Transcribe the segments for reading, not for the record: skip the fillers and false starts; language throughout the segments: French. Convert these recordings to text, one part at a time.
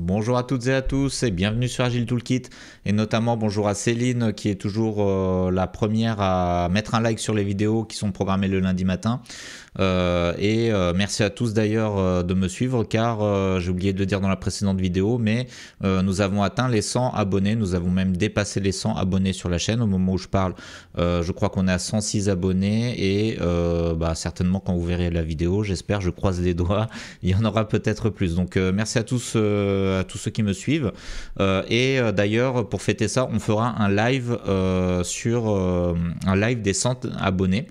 Bonjour à toutes et à tous et bienvenue sur Agile Toolkit et notamment bonjour à Céline qui est toujours la première à mettre un like sur les vidéos qui sont programmées le lundi matin. Merci à tous d'ailleurs de me suivre car j'ai oublié de le dire dans la précédente vidéo, mais nous avons atteint les 100 abonnés, nous avons même dépassé les 100 abonnés sur la chaîne au moment où je parle. Je crois qu'on est à 106 abonnés et certainement quand vous verrez la vidéo, j'espère, je croise les doigts, il y en aura peut-être plus. Donc merci à tous ceux qui me suivent. D'ailleurs, pour fêter ça, on fera un live un live des 100 abonnés.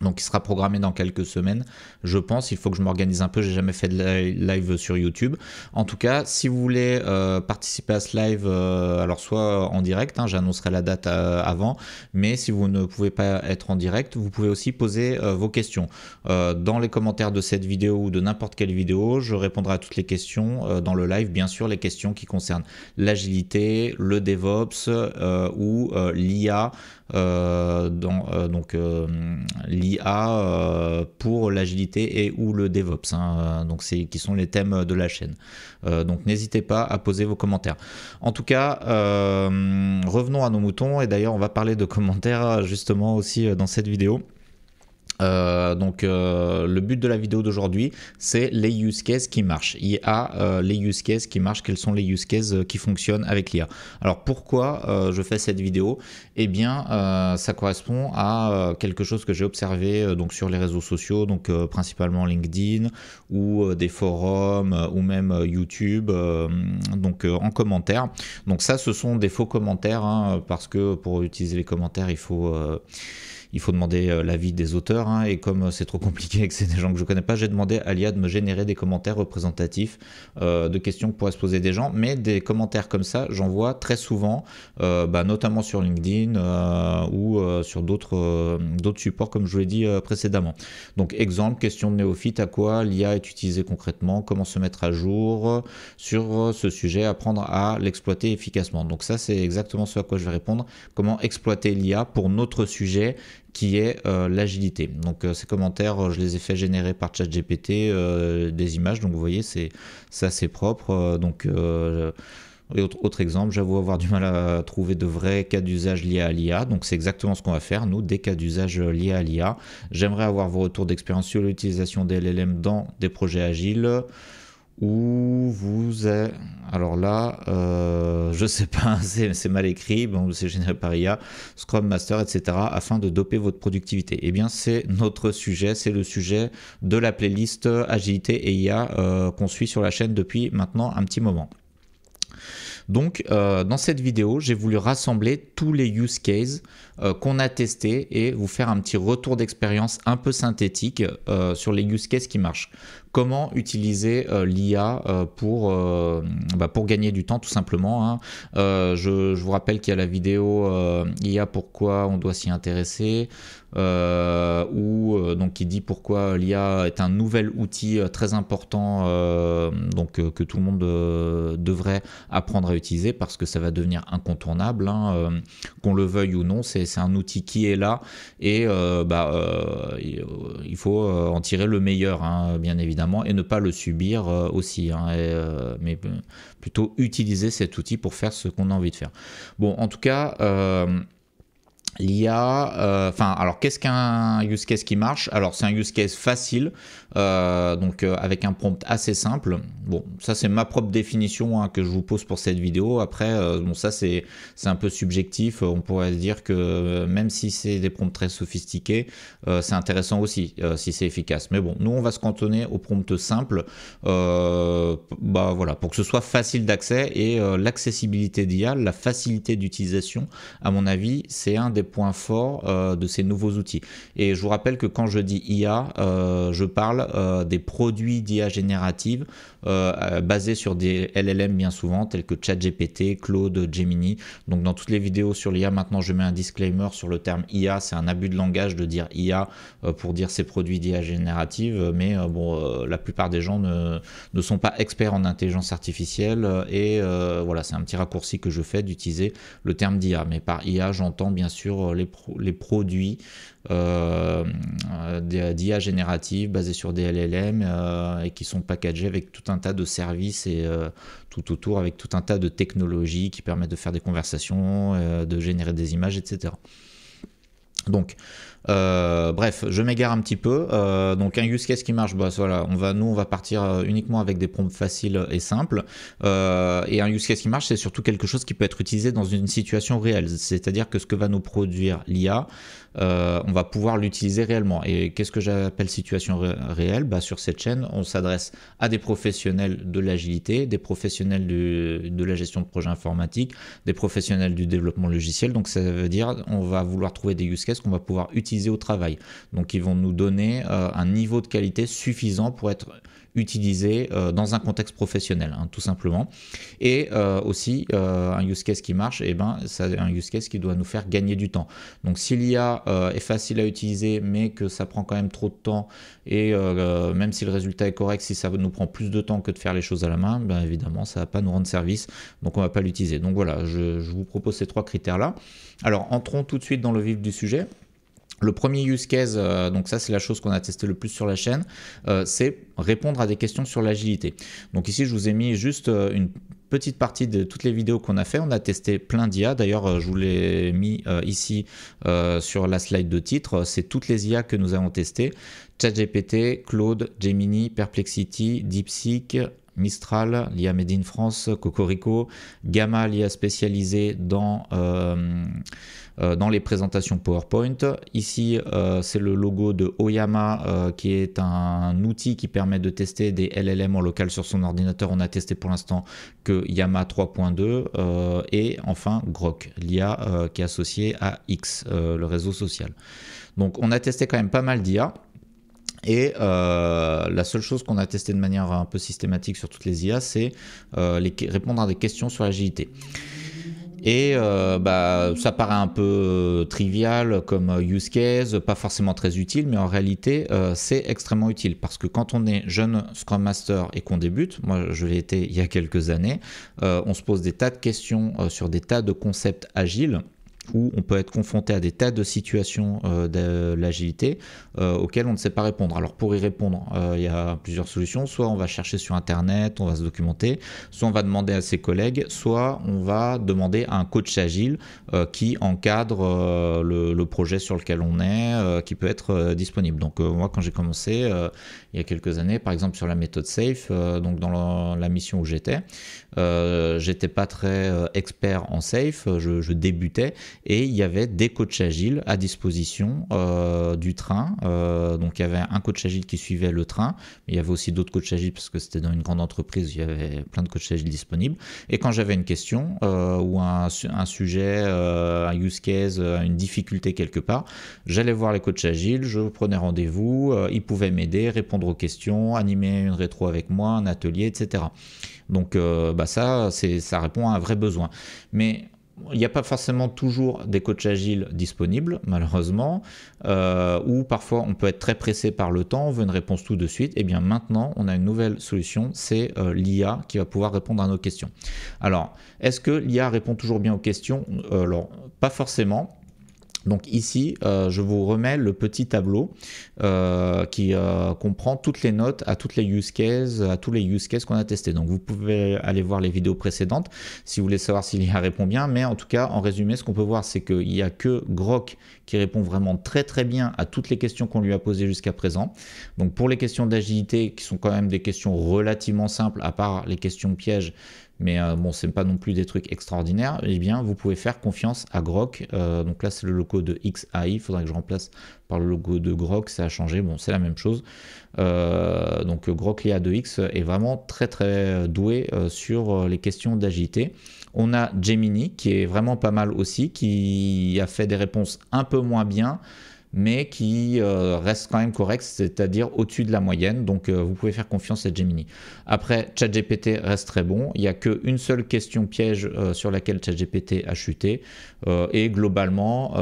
Donc il sera programmé dans quelques semaines, je pense. Il faut que je m'organise un peu, j'ai jamais fait de live sur YouTube. En tout cas, si vous voulez participer à ce live, alors soit en direct, j'annoncerai la date avant, mais si vous ne pouvez pas être en direct, vous pouvez aussi poser vos questions. Dans les commentaires de cette vidéo ou de n'importe quelle vidéo, je répondrai à toutes les questions dans le live, bien sûr les questions qui concernent l'agilité, le DevOps ou l'IA. L'IA pour l'agilité et ou le DevOps, donc qui sont les thèmes de la chaîne. Donc n'hésitez pas à poser vos commentaires. En tout cas, revenons à nos moutons et d'ailleurs on va parler de commentaires justement aussi dans cette vidéo. Le but de la vidéo d'aujourd'hui, c'est les use cases qui marchent. Il y a les use cases qui marchent. Quels sont les use cases qui fonctionnent avec l'IA? Alors pourquoi je fais cette vidéo? Eh bien, ça correspond à quelque chose que j'ai observé donc sur les réseaux sociaux, donc principalement LinkedIn ou des forums ou même YouTube, en commentaire. Donc ça, ce sont des faux commentaires parce que pour utiliser les commentaires, il faut demander l'avis des auteurs, et comme c'est trop compliqué et que c'est des gens que je connais pas, j'ai demandé à l'IA de me générer des commentaires représentatifs de questions que pourraient se poser des gens, mais des commentaires comme ça, j'en vois très souvent, notamment sur LinkedIn ou sur d'autres supports comme je vous l'ai dit précédemment. Donc exemple, question de néophyte, à quoi l'IA est utilisée concrètement, comment se mettre à jour sur ce sujet, apprendre à l'exploiter efficacement. Donc ça, c'est exactement ce à quoi je vais répondre, comment exploiter l'IA pour notre sujet qui est l'agilité. Donc ces commentaires, je les ai fait générer par ChatGPT, des images, donc vous voyez, c'est assez propre. Autre exemple, j'avoue avoir du mal à trouver de vrais cas d'usage liés à l'IA, donc c'est exactement ce qu'on va faire, nous, des cas d'usage liés à l'IA. J'aimerais avoir vos retours d'expérience sur l'utilisation des LLM dans des projets agiles. Où vous êtes... Alors là, je sais pas, c'est mal écrit, bon, c'est généré par IA, Scrum Master, etc. afin de doper votre productivité. Eh bien, c'est notre sujet, c'est le sujet de la playlist Agilité et IA qu'on suit sur la chaîne depuis maintenant un petit moment. Donc dans cette vidéo, j'ai voulu rassembler tous les use cases qu'on a testés et vous faire un petit retour d'expérience un peu synthétique sur les use cases qui marchent. Comment utiliser l'IA pour gagner du temps tout simplement. Je vous rappelle qu'il y a la vidéo IA pourquoi on doit s'y intéresser qui dit pourquoi l'IA est un nouvel outil très important que tout le monde devrait apprendre à utiliser parce que ça va devenir incontournable, qu'on le veuille ou non, c'est un outil qui est là et il faut en tirer le meilleur, bien évidemment, et ne pas le subir aussi, mais plutôt utiliser cet outil pour faire ce qu'on a envie de faire. Bon, en tout cas, l'IA, alors qu'est-ce qu'un use case qui marche? Alors c'est un use case facile, avec un prompt assez simple. Bon, ça c'est ma propre définition que je vous pose pour cette vidéo. Après, ça c'est un peu subjectif. On pourrait se dire que même si c'est des prompts très sophistiqués, c'est intéressant aussi si c'est efficace. Mais bon, nous on va se cantonner au prompt simple, pour que ce soit facile d'accès et l'accessibilité d'IA, la facilité d'utilisation, à mon avis, c'est un des points forts de ces nouveaux outils. Et je vous rappelle que quand je dis IA, je parle des produits d'IA générative basés sur des LLM bien souvent, tels que ChatGPT, Claude, Gemini. Donc dans toutes les vidéos sur l'IA, maintenant je mets un disclaimer sur le terme IA, c'est un abus de langage de dire IA pour dire ces produits d'IA générative, mais la plupart des gens ne sont pas experts en intelligence artificielle et c'est un petit raccourci que je fais d'utiliser le terme d'IA. Mais par IA, j'entends bien sûr sur les produits d'IA générative basés sur des LLM et qui sont packagés avec tout un tas de services et tout autour, avec tout un tas de technologies qui permettent de faire des conversations, de générer des images, etc. Donc, bref, je m'égare un petit peu. Donc, un use case qui marche, bah, voilà, nous, on va partir uniquement avec des prompts faciles et simples. Et un use case qui marche, c'est surtout quelque chose qui peut être utilisé dans une situation réelle. C'est-à-dire que ce que va nous produire l'IA, on va pouvoir l'utiliser réellement. Et qu'est-ce que j'appelle situation réelle? Bah, sur cette chaîne, on s'adresse à des professionnels de l'agilité, des professionnels de la gestion de projets informatiques, des professionnels du développement logiciel. Donc, ça veut dire on va vouloir trouver des use cases qu'on va pouvoir utiliser au travail. Donc, ils vont nous donner un niveau de qualité suffisant pour être utilisé dans un contexte professionnel, hein, tout simplement. Et aussi, un use case qui marche, eh ben, c'est un use case qui doit nous faire gagner du temps. Donc, si l'IA est facile à utiliser, mais que ça prend quand même trop de temps, et même si le résultat est correct, si ça nous prend plus de temps que de faire les choses à la main, ben, évidemment, ça ne va pas nous rendre service, donc on ne va pas l'utiliser. Donc voilà, je vous propose ces 3 critères-là. Alors, entrons tout de suite dans le vif du sujet. Le premier use case, donc ça c'est la chose qu'on a testé le plus sur la chaîne, c'est répondre à des questions sur l'agilité. Donc ici je vous ai mis juste une petite partie de toutes les vidéos qu'on a fait. On a testé plein d'IA, d'ailleurs je vous l'ai mis ici sur la slide de titre, c'est toutes les IA que nous avons testées: ChatGPT, Claude, Gemini, Perplexity, DeepSeek, Mistral, l'IA Made in France, Cocorico, Gamma, l'IA spécialisée dans les présentations PowerPoint. Ici, c'est le logo de Oyama qui est un outil qui permet de tester des LLM en local sur son ordinateur. On a testé pour l'instant que Yama 3.2 et enfin Grok, l'IA qui est associée à X, le réseau social. Donc on a testé quand même pas mal d'IA. Et la seule chose qu'on a testé de manière un peu systématique sur toutes les IA, c'est répondre à des questions sur l'agilité. Et ça paraît un peu trivial comme use case, pas forcément très utile, mais en réalité c'est extrêmement utile parce que quand on est jeune Scrum Master et qu'on débute, moi je l'ai été il y a quelques années, on se pose des tas de questions sur des tas de concepts agiles, où on peut être confronté à des tas de situations de l'agilité auxquelles on ne sait pas répondre. Alors pour y répondre, il y a plusieurs solutions. Soit on va chercher sur internet, on va se documenter, soit on va demander à ses collègues, soit on va demander à un coach agile qui encadre le projet sur lequel on est, qui peut être disponible. Donc moi quand j'ai commencé il y a quelques années, par exemple sur la méthode SAFe, donc dans la mission où j'étais pas très expert en SAFe, je débutais, et il y avait des coachs agiles à disposition du train. Donc il y avait un coach agile qui suivait le train, mais il y avait aussi d'autres coachs agiles parce que c'était dans une grande entreprise, il y avait plein de coachs agiles disponibles. Et quand j'avais une question ou un sujet, un use case, une difficulté quelque part, j'allais voir les coachs agiles, je prenais rendez-vous, ils pouvaient m'aider, répondre aux questions, animer une rétro avec moi, un atelier, etc. Donc ça répond à un vrai besoin. Mais il n'y a pas forcément toujours des coachs agiles disponibles, malheureusement, ou parfois on peut être très pressé par le temps, on veut une réponse tout de suite. Et bien maintenant, on a une nouvelle solution, c'est l'IA qui va pouvoir répondre à nos questions. Alors, est-ce que l'IA répond toujours bien aux questions? Alors, pas forcément. Donc ici, je vous remets le petit tableau qui comprend toutes les notes à toutes les use cases, à tous les use cases qu'on a testés. Donc vous pouvez aller voir les vidéos précédentes si vous voulez savoir si l'IA répond bien. Mais en tout cas, en résumé, ce qu'on peut voir, c'est qu'il n'y a que Grok qui répond vraiment très très bien à toutes les questions qu'on lui a posées jusqu'à présent. Donc pour les questions d'agilité, qui sont quand même des questions relativement simples, à part les questions pièges, mais bon, c'est pas non plus des trucs extraordinaires, eh bien vous pouvez faire confiance à Grok. Donc là c'est le logo de XAI, il faudrait que je remplace par le logo de Grok, ça a changé, bon c'est la même chose. Donc Grok l'IA de X est vraiment très très doué sur les questions d'agilité. On a Gemini qui est vraiment pas mal aussi, qui a fait des réponses un peu moins bien, mais qui reste quand même correct, c'est-à-dire au-dessus de la moyenne. Donc vous pouvez faire confiance à Gemini. Après, ChatGPT reste très bon. Il n'y a qu'une seule question piège sur laquelle ChatGPT a chuté. Et globalement,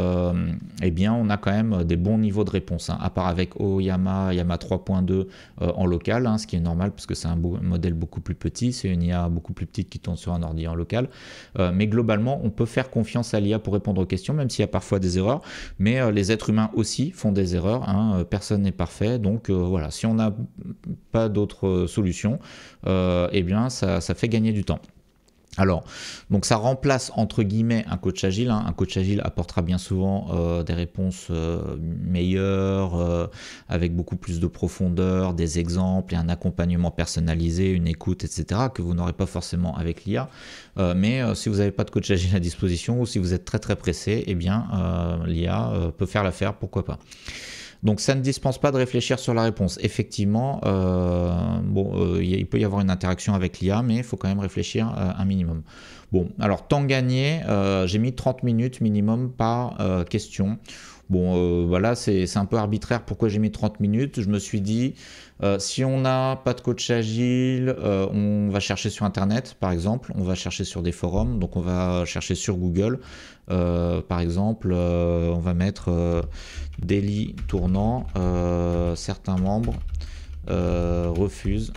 eh bien, on a quand même des bons niveaux de réponse, hein, à part avec Oyama 3.2 en local, hein, ce qui est normal parce que c'est un modèle beaucoup plus petit, c'est une IA beaucoup plus petite qui tourne sur un ordi en local. Mais globalement, on peut faire confiance à l'IA pour répondre aux questions, même s'il y a parfois des erreurs. Mais les êtres humains aussi font des erreurs, hein, personne n'est parfait. Donc voilà, si on n'a pas d'autre solution, eh bien ça fait gagner du temps. Alors, donc ça remplace entre guillemets un coach agile, hein. Un coach agile apportera bien souvent des réponses meilleures, avec beaucoup plus de profondeur, des exemples et un accompagnement personnalisé, une écoute, etc. que vous n'aurez pas forcément avec l'IA. Mais si vous n'avez pas de coach agile à disposition ou si vous êtes très très pressé, eh bien l'IA peut faire l'affaire, pourquoi pas. Donc ça ne dispense pas de réfléchir sur la réponse. Effectivement, il peut y avoir une interaction avec l'IA, mais il faut quand même réfléchir un minimum. Bon, alors temps gagné, j'ai mis 30 minutes minimum par question. Bon, voilà, c'est un peu arbitraire pourquoi j'ai mis 30 minutes. Je me suis dit, si on n'a pas de coach agile, on va chercher sur Internet, par exemple. On va chercher sur des forums, donc on va chercher sur Google. Par exemple, on va mettre délit tournant. Certains membres refusent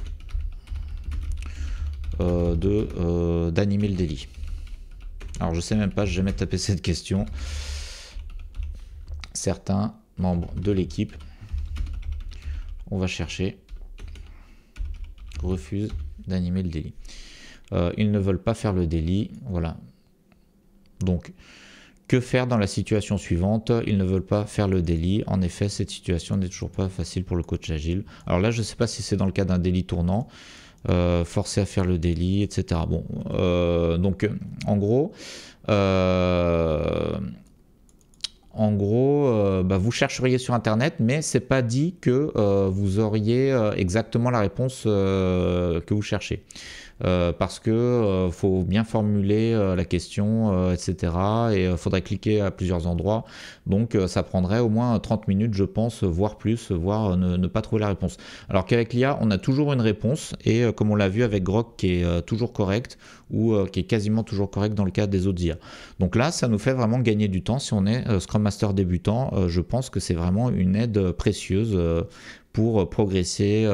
d'animer le délit. Alors, je sais même pas, j'ai jamais tapé cette question. Certains membres de l'équipe, on va chercher, refusent d'animer le délit. Ils ne veulent pas faire le délit, voilà. Donc, que faire dans la situation suivante? Ils ne veulent pas faire le délit. En effet, cette situation n'est toujours pas facile pour le coach agile. Alors là, je ne sais pas si c'est dans le cas d'un délit tournant, forcé à faire le délit, etc. Bon, donc, en gros, vous chercheriez sur Internet, mais c'est pas dit que vous auriez exactement la réponse que vous cherchez. Parce que faut bien formuler la question, etc. Et il faudrait cliquer à plusieurs endroits. Donc ça prendrait au moins 30 minutes, je pense, voire plus, voire ne pas trouver la réponse. Alors qu'avec l'IA, on a toujours une réponse. Et comme on l'a vu avec Grok, qui est toujours correct, ou qui est quasiment toujours correct dans le cas des autres IA. Donc là, ça nous fait vraiment gagner du temps. Si on est Scrum Master débutant, je pense que c'est vraiment une aide précieuse pour progresser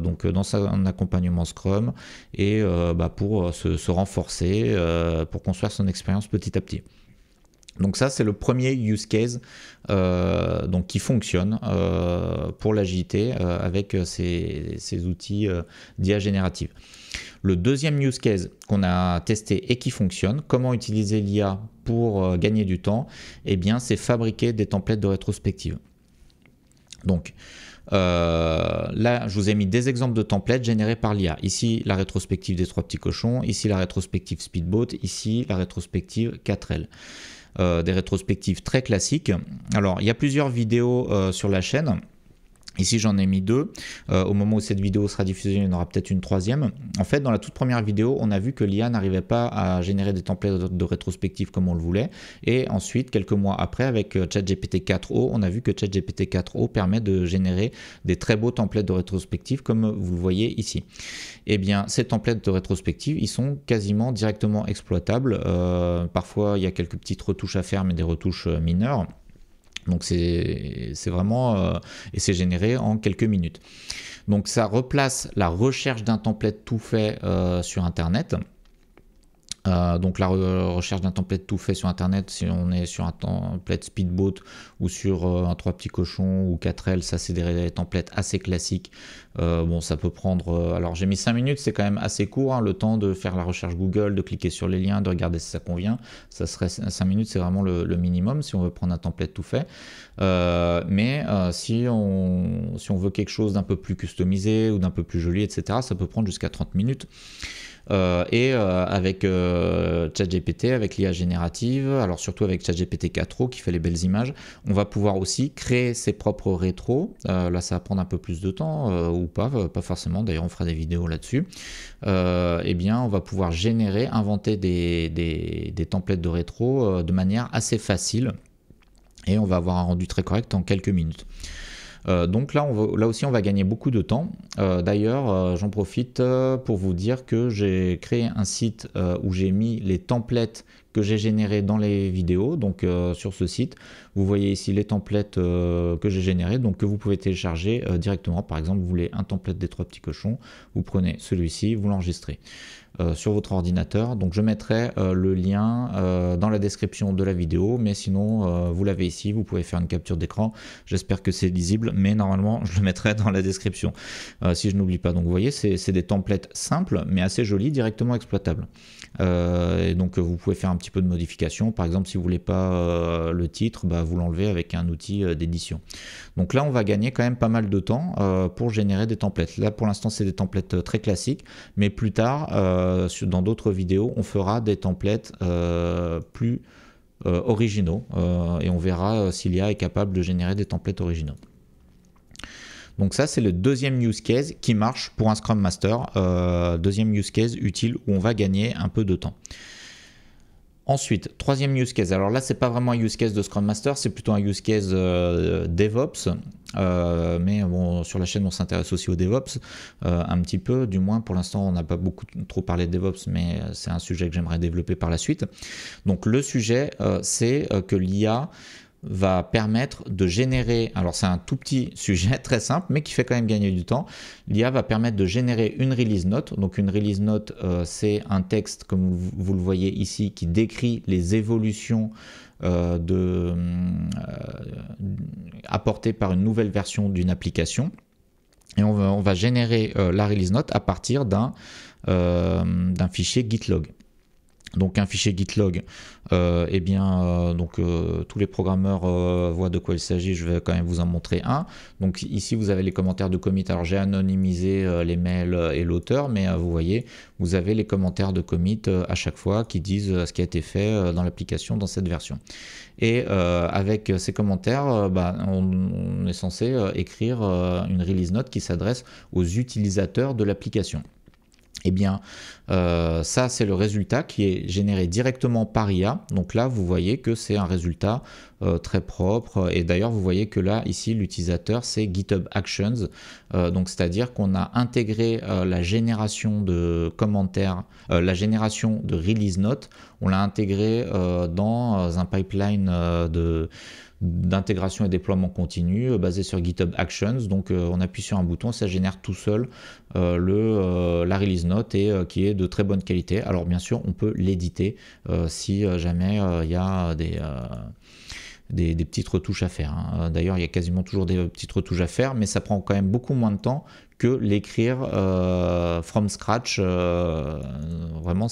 donc dans un accompagnement Scrum et pour se renforcer, pour construire son expérience petit à petit. Donc ça, c'est le premier use case donc qui fonctionne pour l'agilité avec ces outils d'IA générative. Le deuxième use case qu'on a testé et qui fonctionne, comment utiliser l'IA pour gagner du temps, eh bien, c'est fabriquer des templates de rétrospective. Donc, là, je vous ai mis des exemples de templates générés par l'IA. Ici, la rétrospective des 3 petits cochons. Ici, la rétrospective Speedboat. Ici, la rétrospective 4L. Des rétrospectives très classiques. Alors, il y a plusieurs vidéos sur la chaîne. Ici, j'en ai mis 2. Au moment où cette vidéo sera diffusée, il y en aura peut-être une 3e. En fait, dans la toute première vidéo, on a vu que l'IA n'arrivait pas à générer des templates de rétrospective comme on le voulait. Et ensuite, quelques mois après, avec ChatGPT 4o, on a vu que ChatGPT 4o permet de générer des très beaux templates de rétrospective, comme vous le voyez ici. Eh bien, ces templates de rétrospective, ils sont quasiment directement exploitables. Parfois, il y a quelques petites retouches à faire, mais des retouches mineures. Donc c'est vraiment et c'est généré en quelques minutes. Donc ça replace la recherche d'un template tout fait sur Internet. Donc la recherche d'un template tout fait sur Internet, si on est sur un template Speedboat ou sur un 3 petits cochons ou 4L, ça c'est des templates assez classiques. Bon, ça peut prendre... alors j'ai mis 5 minutes, c'est quand même assez court, hein, le temps de faire la recherche Google, de cliquer sur les liens, de regarder si ça convient. Ça serait 5 minutes, c'est vraiment le minimum si on veut prendre un template tout fait. Mais si on veut quelque chose d'un peu plus customisé ou d'un peu plus joli, etc., ça peut prendre jusqu'à 30 minutes. Avec ChatGPT, avec l'IA générative, alors surtout avec ChatGPT 4o qui fait les belles images, on va pouvoir aussi créer ses propres rétros. Là, ça va prendre un peu plus de temps ou pas forcément. D'ailleurs, on fera des vidéos là-dessus. Eh bien, on va pouvoir inventer des templates de rétro de manière assez facile. et on va avoir un rendu très correct en quelques minutes. Donc là, là aussi, on va gagner beaucoup de temps. D'ailleurs, j'en profite pour vous dire que j'ai créé un site où j'ai mis les templates que j'ai générés dans les vidéos. Donc sur ce site, vous voyez ici les templates que j'ai générés, donc que vous pouvez télécharger directement. Par exemple, vous voulez un template des 3 petits cochons, vous prenez celui-ci, vous l'enregistrez sur votre ordinateur. Donc je mettrai le lien dans la description de la vidéo, mais sinon vous l'avez ici, vous pouvez faire une capture d'écran. J'espère que c'est lisible, mais normalement je le mettrai dans la description si je n'oublie pas. Donc vous voyez, c'est des templates simples mais assez jolis, directement exploitables. Et donc vous pouvez faire un petit peu de modification. Par exemple, si vous voulez pas le titre, bah, vous l'enlevez avec un outil d'édition. Donc là, on va gagner quand même pas mal de temps pour générer des templates. Là, pour l'instant, c'est des templates très classiques, mais plus tard, dans d'autres vidéos, on fera des templates plus originaux et on verra si l'IA est capable de générer des templates originaux. Donc ça, c'est le deuxième use case qui marche pour un Scrum Master, deuxième use case utile où on va gagner un peu de temps. Ensuite, troisième use case. Alors là, c'est pas vraiment un use case de Scrum Master, c'est plutôt un use case DevOps. Mais bon, sur la chaîne, on s'intéresse aussi au DevOps un petit peu. Du moins, pour l'instant, on n'a pas beaucoup trop parlé de DevOps, mais c'est un sujet que j'aimerais développer par la suite. Donc le sujet, c'est que l'IA va permettre de générer, alors c'est un tout petit sujet très simple mais qui fait quand même gagner du temps. L'IA va permettre de générer une release note. Donc une release note, c'est un texte comme vous le voyez ici qui décrit les évolutions apportées par une nouvelle version d'une application. Et on va générer la release note à partir d'un fichier Gitlog. Donc un fichier Gitlog, eh bien, tous les programmeurs voient de quoi il s'agit, je vais quand même vous en montrer un. Donc ici vous avez les commentaires de commit, alors j'ai anonymisé les mails et l'auteur, mais vous voyez, vous avez les commentaires de commit à chaque fois qui disent ce qui a été fait dans l'application dans cette version. Et avec ces commentaires, on est censé écrire une release note qui s'adresse aux utilisateurs de l'application. Eh bien, ça, c'est le résultat qui est généré directement par IA. Donc là, vous voyez que c'est un résultat très propre. Et d'ailleurs, vous voyez que là, ici, l'utilisateur, c'est GitHub Actions. Donc, c'est-à-dire qu'on a intégré la génération de commentaires, la génération de release notes. On l'a intégré dans un pipeline d'intégration et déploiement continu basé sur GitHub Actions. Donc on appuie sur un bouton, ça génère tout seul la release note et qui est de très bonne qualité. Alors bien sûr on peut l'éditer si jamais il y a des petites retouches à faire. Hein. D'ailleurs, il y a quasiment toujours des petites retouches à faire, mais ça prend quand même beaucoup moins de temps que l'écrire from scratch. Vraiment,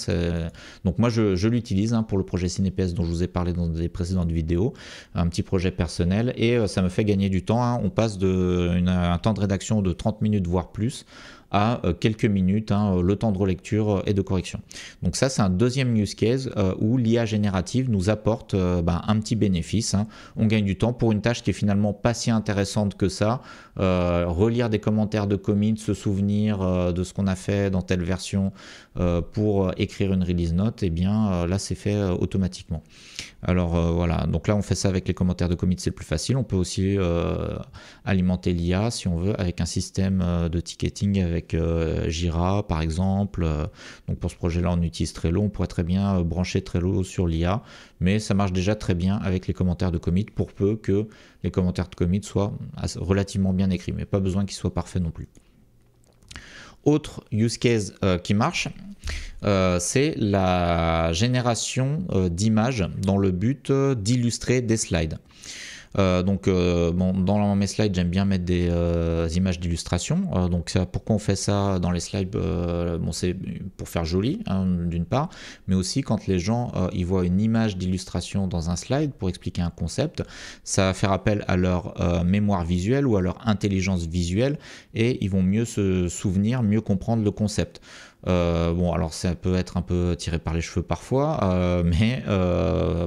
donc moi, je l'utilise pour le projet CinePS dont je vous ai parlé dans des précédentes vidéos, un petit projet personnel, et ça me fait gagner du temps. Hein. On passe un temps de rédaction de 30 minutes, voire plus, à quelques minutes, le temps de relecture et de correction. Donc ça, c'est un deuxième use case où l'IA générative nous apporte un petit bénéfice. Hein. On gagne du temps pour une tâche qui est finalement pas si intéressante que ça. Relire des commentaires de commit, se souvenir de ce qu'on a fait dans telle version pour écrire une release note, et bien là, c'est fait automatiquement. Alors voilà, donc là on fait ça avec les commentaires de commit, c'est le plus facile. On peut aussi alimenter l'IA si on veut avec un système de ticketing avec Jira par exemple. Donc pour ce projet là on utilise Trello, on pourrait très bien brancher Trello sur l'IA, mais ça marche déjà très bien avec les commentaires de commit pour peu que les commentaires de commit soient relativement bien écrits, mais pas besoin qu'ils soient parfaits non plus. Autre use case qui marche, c'est la génération d'images dans le but d'illustrer des slides. Dans mes slides, j'aime bien mettre des images d'illustration. Pourquoi on fait ça dans les slides? C'est pour faire joli, d'une part, mais aussi quand les gens ils voient une image d'illustration dans un slide pour expliquer un concept, ça va faire appel à leur mémoire visuelle ou à leur intelligence visuelle et ils vont mieux se souvenir, mieux comprendre le concept. Alors ça peut être un peu tiré par les cheveux parfois, mais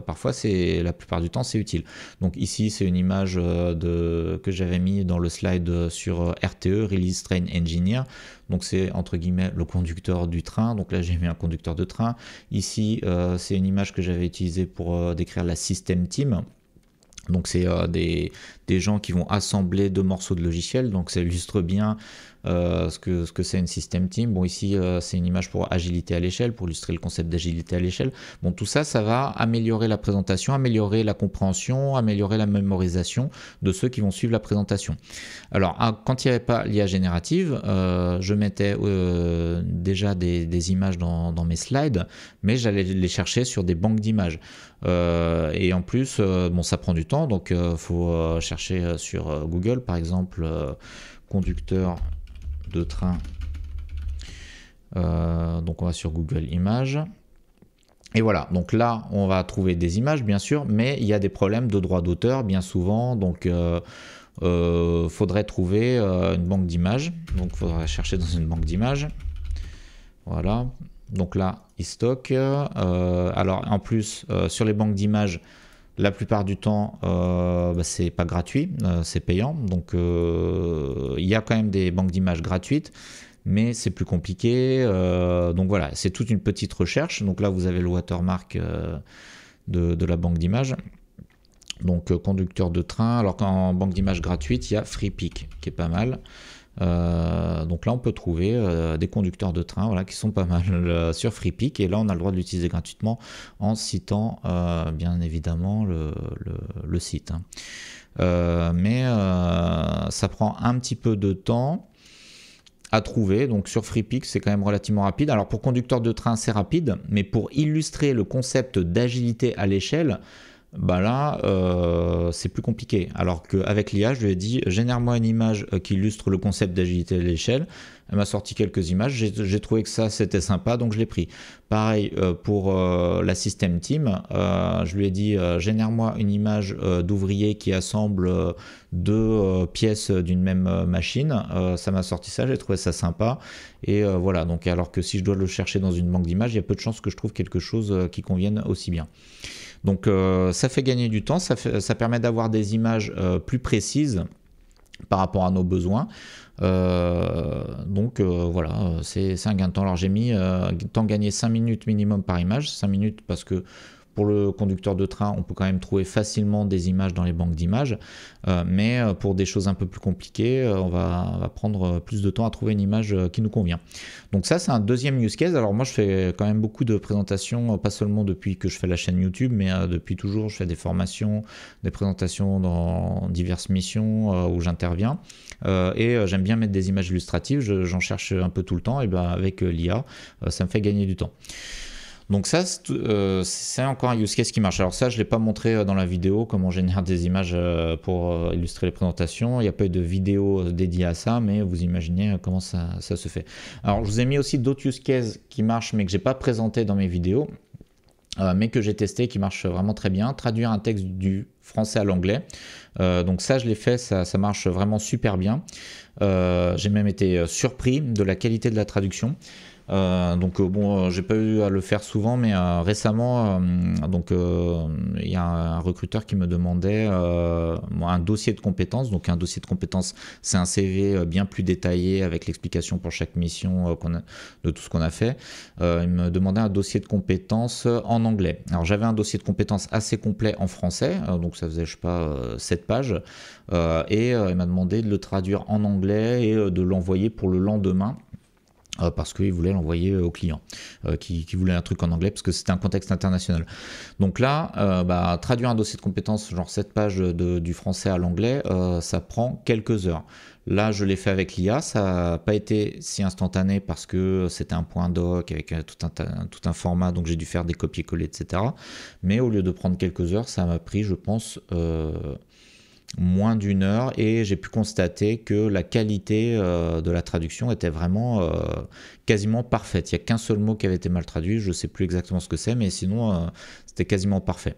parfois la plupart du temps c'est utile. Donc ici c'est une image que j'avais mis dans le slide sur RTE, Release Train Engineer. Donc c'est entre guillemets le conducteur du train. Donc là j'ai mis un conducteur de train. Ici c'est une image que j'avais utilisée pour décrire la System Team. Donc c'est des gens qui vont assembler 2 morceaux de logiciel, donc ça illustre bien ce que c'est une system team. Bon, ici c'est une image pour agilité à l'échelle, pour illustrer le concept d'agilité à l'échelle. Bon, tout ça, ça va améliorer la présentation, améliorer la compréhension, améliorer la mémorisation de ceux qui vont suivre la présentation. Alors quand il n'y avait pas l'IA générative, je mettais déjà des images dans mes slides, mais j'allais les chercher sur des banques d'images. Et en plus, bon, ça prend du temps, donc faut chercher sur Google, par exemple, conducteur de train. Donc on va sur Google Images. Et voilà, donc là, on va trouver des images, bien sûr, mais il y a des problèmes de droit d'auteur, bien souvent, donc faudrait trouver une banque d'images. Donc il faudra chercher dans une banque d'images. Voilà. Donc là, il stocke. Alors en plus, sur les banques d'images, la plupart du temps, c'est pas gratuit, c'est payant. Donc il y a quand même des banques d'images gratuites, mais c'est plus compliqué. Donc voilà, c'est toute une petite recherche. Donc là, vous avez le watermark de la banque d'images. Donc conducteur de train. Alors qu'en banque d'images gratuite, il y a FreePic qui est pas mal. Donc là on peut trouver des conducteurs de train, voilà, qui sont pas mal sur FreePic, et là on a le droit de l'utiliser gratuitement en citant bien évidemment le site, hein. Mais ça prend un petit peu de temps à trouver. Donc sur FreePic c'est quand même relativement rapide. Alors pour conducteur de train c'est rapide, mais pour illustrer le concept d'agilité à l'échelle, bah là c'est plus compliqué. Alors qu'avec l'IA, je lui ai dit génère-moi une image qui illustre le concept d'agilité à l'échelle. Elle m'a sorti quelques images, j'ai trouvé que ça c'était sympa, donc je l'ai pris. Pareil pour la system team, je lui ai dit génère-moi une image d'ouvrier qui assemble 2 pièces d'une même machine. Ça m'a sorti ça, j'ai trouvé ça sympa. Et voilà, donc alors que si je dois le chercher dans une banque d'images, il y a peu de chances que je trouve quelque chose qui convienne aussi bien. Donc ça fait gagner du temps, ça permet d'avoir des images plus précises par rapport à nos besoins. Donc voilà, c'est un gain de temps. Alors j'ai mis temps gagné 5 minutes minimum par image, 5 minutes parce que pour le conducteur de train, on peut quand même trouver facilement des images dans les banques d'images, mais pour des choses un peu plus compliquées, on va prendre plus de temps à trouver une image qui nous convient. Donc ça, c'est un deuxième use case. Alors moi, je fais quand même beaucoup de présentations, pas seulement depuis que je fais la chaîne YouTube, mais depuis toujours, je fais des formations, des présentations dans diverses missions où j'interviens. Et j'aime bien mettre des images illustratives, j'en cherche un peu tout le temps, et ben avec l'IA, ça me fait gagner du temps. Donc ça, c'est encore un use case qui marche. Alors ça, je ne l'ai pas montré dans la vidéo, comment on génère des images pour illustrer les présentations. Il n'y a pas eu de vidéo dédiée à ça, mais vous imaginez comment ça se fait. Alors je vous ai mis aussi d'autres use cases qui marchent, mais que je n'ai pas présenté dans mes vidéos, mais que j'ai testé, qui marchent vraiment très bien. Traduire un texte du français à l'anglais. Donc ça, je l'ai fait, ça marche vraiment super bien. J'ai même été surpris de la qualité de la traduction. Donc bon, j'ai pas eu à le faire souvent, mais récemment, il y a un recruteur qui me demandait un dossier de compétences. Donc un dossier de compétences, c'est un CV bien plus détaillé avec l'explication pour chaque mission de tout ce qu'on a fait. Il me demandait un dossier de compétences en anglais. Alors j'avais un dossier de compétences assez complet en français, donc ça faisait je sais pas 7 pages, et il m'a demandé de le traduire en anglais et de l'envoyer pour le lendemain. Parce qu'il voulait l'envoyer au client qui voulait un truc en anglais parce que c'était un contexte international. Donc là, traduire un dossier de compétences, genre 7 pages du français à l'anglais, ça prend quelques heures. Là, je l'ai fait avec l'IA, ça n'a pas été si instantané parce que c'était un point doc avec tout un format, donc j'ai dû faire des copier-coller, etc. Mais au lieu de prendre quelques heures, ça m'a pris, je pense, moins d'1 heure, et j'ai pu constater que la qualité de la traduction était vraiment quasiment parfaite. Il n'y a qu'un seul mot qui avait été mal traduit, je ne sais plus exactement ce que c'est, mais sinon c'était quasiment parfait.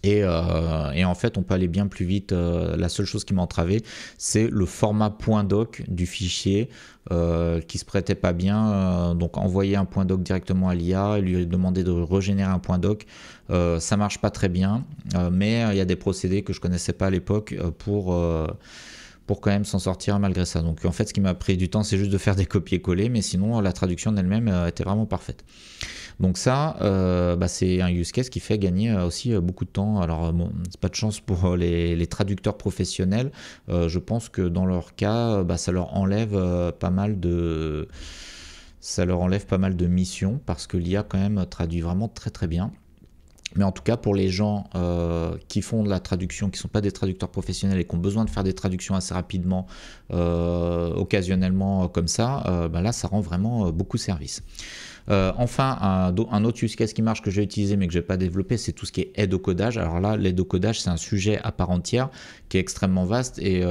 Et en fait, on peut aller bien plus vite. La seule chose qui m'a entravé, c'est le format .doc du fichier qui se prêtait pas bien. Donc, envoyer un .doc directement à l'IA et lui demander de régénérer un .doc, ça marche pas très bien. Mais il y a des procédés que je connaissais pas à l'époque pour quand même s'en sortir malgré ça. Donc en fait, ce qui m'a pris du temps, c'est juste de faire des copier-coller, mais sinon la traduction en elle-même était vraiment parfaite. Donc ça, c'est un use case qui fait gagner aussi beaucoup de temps. Alors bon, c'est pas de chance pour les traducteurs professionnels. Je pense que dans leur cas, ça leur enlève pas mal de missions parce que l'IA quand même traduit vraiment très très bien. Mais en tout cas, pour les gens qui font de la traduction, qui ne sont pas des traducteurs professionnels et qui ont besoin de faire des traductions assez rapidement, occasionnellement comme ça, là, ça rend vraiment beaucoup service. Enfin, un autre use case qui marche que j'ai utilisé mais que je n'ai pas développé, c'est tout ce qui est aide au codage. Alors là, l'aide au codage, c'est un sujet à part entière qui est extrêmement vaste et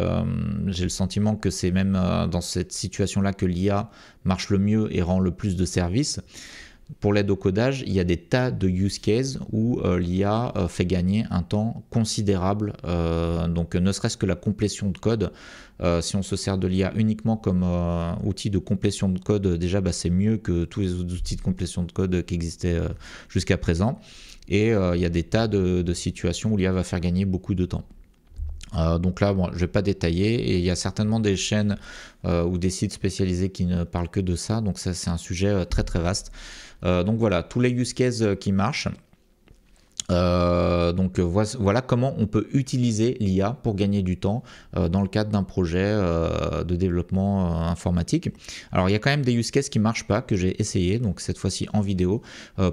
j'ai le sentiment que c'est même dans cette situation-là que l'IA marche le mieux et rend le plus de services. Pour l'aide au codage, il y a des tas de use cases où l'IA fait gagner un temps considérable. Donc ne serait-ce que la complétion de code, si on se sert de l'IA uniquement comme outil de complétion de code, déjà c'est mieux que tous les autres outils de complétion de code qui existaient jusqu'à présent. Et il y a des tas de situations où l'IA va faire gagner beaucoup de temps. Donc là, bon, je ne vais pas détailler et il y a certainement des chaînes ou des sites spécialisés qui ne parlent que de ça, donc ça c'est un sujet très très vaste. Donc voilà, tous les use cases qui marchent. Voilà comment on peut utiliser l'IA pour gagner du temps dans le cadre d'un projet de développement informatique. Alors il y a quand même des use cases qui ne marchent pas, que j'ai essayé, donc cette fois-ci en vidéo.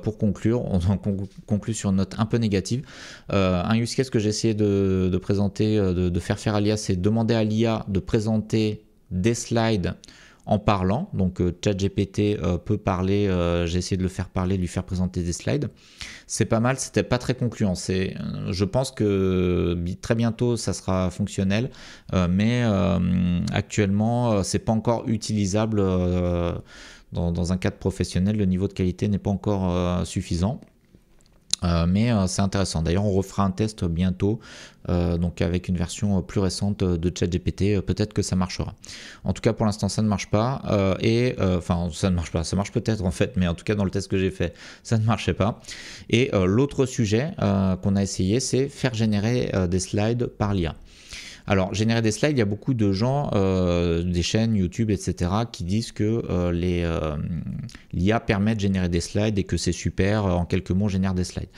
Pour conclure, on conclut sur une note un peu négative. Un use case que j'ai essayé de présenter, de faire à l'IA, c'est demander à l'IA de présenter des slides en parlant. Donc ChatGPT peut parler, j'ai essayé de le faire parler, de lui faire présenter des slides. C'est pas mal, c'était pas très concluant. Je pense que très bientôt ça sera fonctionnel, mais actuellement c'est pas encore utilisable dans un cadre professionnel. Le niveau de qualité n'est pas encore suffisant. Mais c'est intéressant. D'ailleurs, on refera un test bientôt, donc avec une version plus récente de ChatGPT. Peut-être que ça marchera. En tout cas, pour l'instant, ça ne marche pas. Enfin, ça ne marche pas. Ça marche peut-être en fait, mais en tout cas, dans le test que j'ai fait, ça ne marchait pas. Et l'autre sujet qu'on a essayé, c'est faire générer des slides par l'IA. Alors, générer des slides, il y a beaucoup de gens, des chaînes YouTube, etc., qui disent que l'IA permet de générer des slides et que c'est super, en quelques mots, on génère des slides.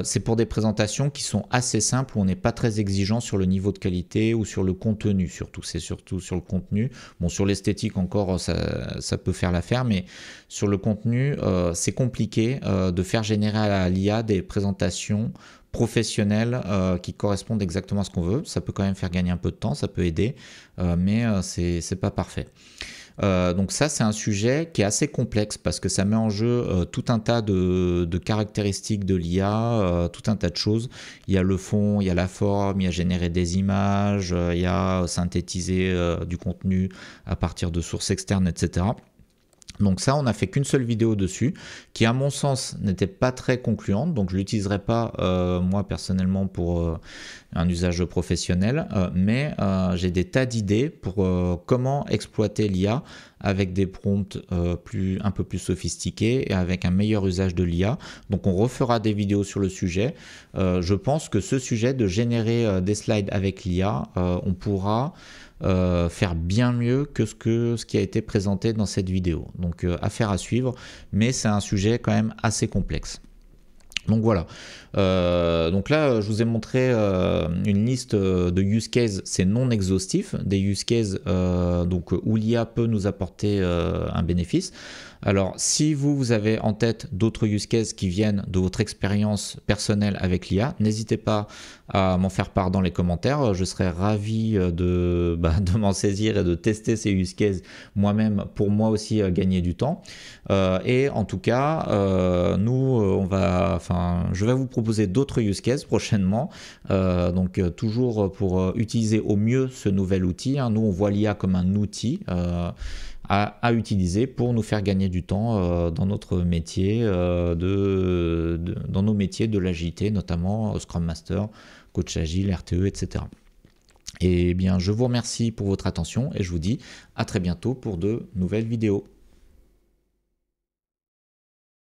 C'est pour des présentations qui sont assez simples, où on n'est pas très exigeant sur le niveau de qualité ou sur le contenu, surtout. C'est surtout sur le contenu. Bon, sur l'esthétique encore, ça peut faire l'affaire, mais sur le contenu, c'est compliqué de faire générer à l'IA des présentations professionnels qui correspondent exactement à ce qu'on veut. Ça peut quand même faire gagner un peu de temps, ça peut aider, mais c'est pas parfait. Donc ça, c'est un sujet qui est assez complexe parce que ça met en jeu tout un tas de caractéristiques de l'IA, tout un tas de choses. Il y a le fond, il y a la forme, il y a générer des images, il y a synthétiser du contenu à partir de sources externes, etc. Donc ça, on n'a fait qu'une seule vidéo dessus, qui à mon sens n'était pas très concluante, donc je ne l'utiliserai pas moi personnellement pour un usage professionnel, mais j'ai des tas d'idées pour comment exploiter l'IA avec des prompts un peu plus sophistiqués et avec un meilleur usage de l'IA. Donc on refera des vidéos sur le sujet. Je pense que ce sujet de générer des slides avec l'IA, on pourra faire bien mieux que ce qui a été présenté dans cette vidéo. Donc affaire à suivre, mais c'est un sujet quand même assez complexe. Donc voilà, donc là je vous ai montré une liste de use cases, c'est non exhaustif, des use cases donc, où l'IA peut nous apporter un bénéfice. Alors si vous avez en tête d'autres use cases qui viennent de votre expérience personnelle avec l'IA, n'hésitez pas à m'en faire part dans les commentaires, je serais ravi de m'en saisir et de tester ces use cases moi-même pour moi aussi gagner du temps. Et en tout cas, je vais vous proposer d'autres use cases prochainement, donc toujours pour utiliser au mieux ce nouvel outil. Nous on voit l'IA comme un outil à utiliser pour nous faire gagner du temps dans notre métier, dans nos métiers de l'agilité, notamment Scrum Master, coach agile, RTE, etc. Et bien, je vous remercie pour votre attention et je vous dis à très bientôt pour de nouvelles vidéos.